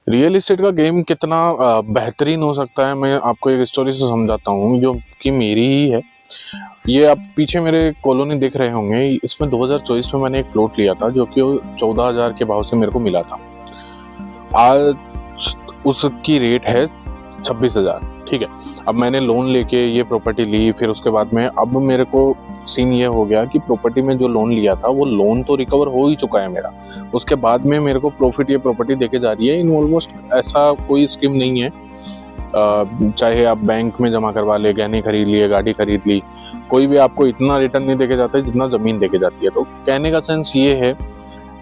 Real estate का game कितना बेहतरीन हो सकता है, मैं आपको एक स्टोरी से समझाता हूँ जो कि मेरी ही है। ये आप पीछे मेरे कॉलोनी देख रहे होंगे, इसमें 2024 में मैंने एक प्लॉट लिया था जो कि 14,000 के भाव से मेरे को मिला था। आज उसकी रेट है 26,000। ठीक है, अब मैंने लोन लेके ये प्रॉपर्टी ली, फिर उसके बाद में अब मेरे को सीन ये हो गया कि प्रॉपर्टी में जो लोन लिया था वो लोन तो रिकवर हो ही चुका है मेरा। उसके बाद में मेरे को प्रॉफिट ये प्रॉपर्टी देके जा रही है। इन ऑलमोस्ट ऐसा कोई स्कीम नहीं है, चाहे आप बैंक में जमा करवा ले, गहने खरीद लिए, गाड़ी खरीद ली, कोई भी आपको इतना रिटर्न नहीं देके जाता है जितना जमीन देके जाती है। तो कहने का सेंस ये है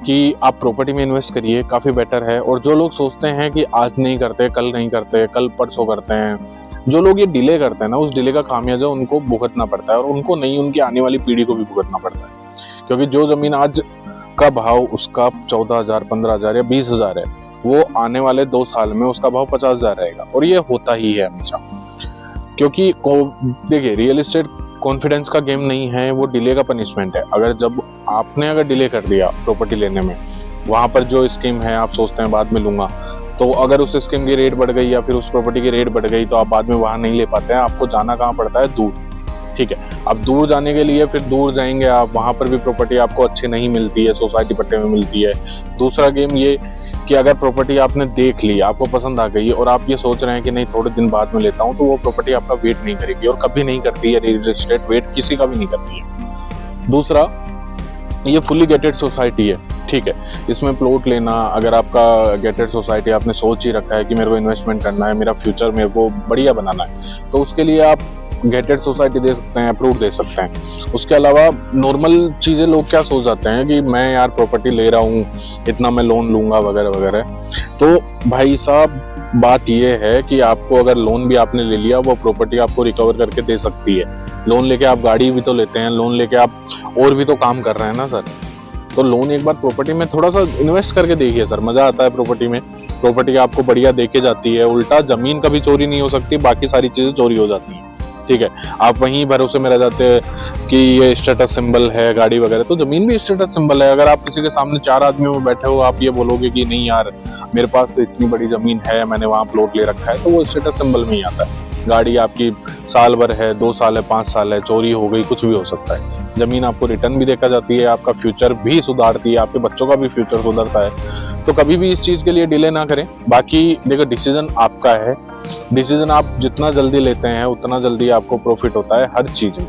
कि आप प्रॉपर्टी में इन्वेस्ट करिए, काफ़ी बेटर है। और जो लोग सोचते हैं कि आज नहीं करते, कल नहीं करते, कल परसों करते हैं, जो लोग ये डिले करते हैं ना, उस डिले का खामियाजा उनको भुगतना पड़ता है। और उनको नहीं, उनकी आने वाली पीढ़ी को भी भुगतना पड़ता है। क्योंकि जो जमीन आज का भाव उसका 14,000, 15,000 या 20,000 है, वो आने वाले 2 साल में उसका भाव 50,000 रहेगा। और ये होता ही है हमेशा। क्योंकि देखिए, रियल एस्टेट कॉन्फिडेंस का गेम नहीं है, वो डिले का पनिशमेंट है। अगर डिले कर दिया प्रॉपर्टी लेने में, वहां पर जो स्कीम है आप सोचते हैं बाद में लूंगा, तो अगर उस स्कीम की रेट बढ़ गई या फिर उस प्रॉपर्टी की रेट बढ़ गई तो आप बाद में वहां नहीं ले पाते हैं। आपको जाना कहाँ पड़ता है? दूर। ठीक है, अब दूर जाने के लिए फिर दूर जाएंगे आप, वहां पर भी प्रॉपर्टी आपको अच्छी नहीं मिलती है, सोसाइटी पट्टे में मिलती है। दूसरा गेम ये कि अगर प्रॉपर्टी आपने देख ली, आपको पसंद आ गई और आप ये सोच रहे हैं कि नहीं थोड़े दिन बाद में लेता हूं, तो वो प्रॉपर्टी आपका वेट नहीं करेगी और कभी नहीं करती है। रियल एस्टेट वेट किसी का भी नहीं करती है। दूसरा, ये फुली गेटेड सोसाइटी है। ठीक है, इसमें प्लॉट लेना, अगर आपका गेटेड सोसाइटी आपने सोच ही रखा है कि मेरे को इन्वेस्टमेंट करना है, मेरा फ्यूचर मेरे को बढ़िया बनाना है, तो उसके लिए आप गेटेड सोसाइटी दे सकते हैं, अप्रूव दे सकते हैं। उसके अलावा नॉर्मल चीज़ें लोग क्या सोच जाते हैं कि मैं यार प्रॉपर्टी ले रहा हूँ, इतना मैं लोन लूंगा वगैरह वगैरह। तो भाई साहब, बात ये है कि आपको अगर लोन भी आपने ले लिया, वो प्रॉपर्टी आपको रिकवर करके दे सकती है। लोन लेके आप गाड़ी भी तो लेते हैं, लोन लेके आप और भी तो काम कर रहे हैं ना सर। तो लोन एक बार प्रॉपर्टी में थोड़ा सा इन्वेस्ट करके देखिए सर, मजा आता है प्रॉपर्टी में। प्रॉपर्टी आपको बढ़िया देके जाती है। उल्टा जमीन कभी चोरी नहीं हो सकती, बाकी सारी चीजें चोरी हो जाती हैं। ठीक है, आप वहीं भरोसे में रह जाते हैं कि ये स्टेटस सिंबल है गाड़ी वगैरह, तो जमीन भी स्टेटस सिंबल है। अगर आप किसी के सामने 4 आदमियों में बैठे हो, आप ये बोलोगे कि नहीं यार मेरे पास तो इतनी बड़ी जमीन है, मैंने वहां प्लॉट ले रखा है, तो वो स्टेटस सिंबल में ही आता है। गाड़ी आपकी साल भर है, 2 साल है, 5 साल है, चोरी हो गई, कुछ भी हो सकता है। जमीन आपको रिटर्न भी देखा जाती है, आपका फ्यूचर भी सुधारती है, आपके बच्चों का भी फ्यूचर सुधरता है। तो कभी भी इस चीज के लिए डिले ना करें। बाकी देखो, डिसीजन आपका है। डिसीजन आप जितना जल्दी लेते हैं उतना जल्दी आपको प्रॉफिट होता है हर चीज में।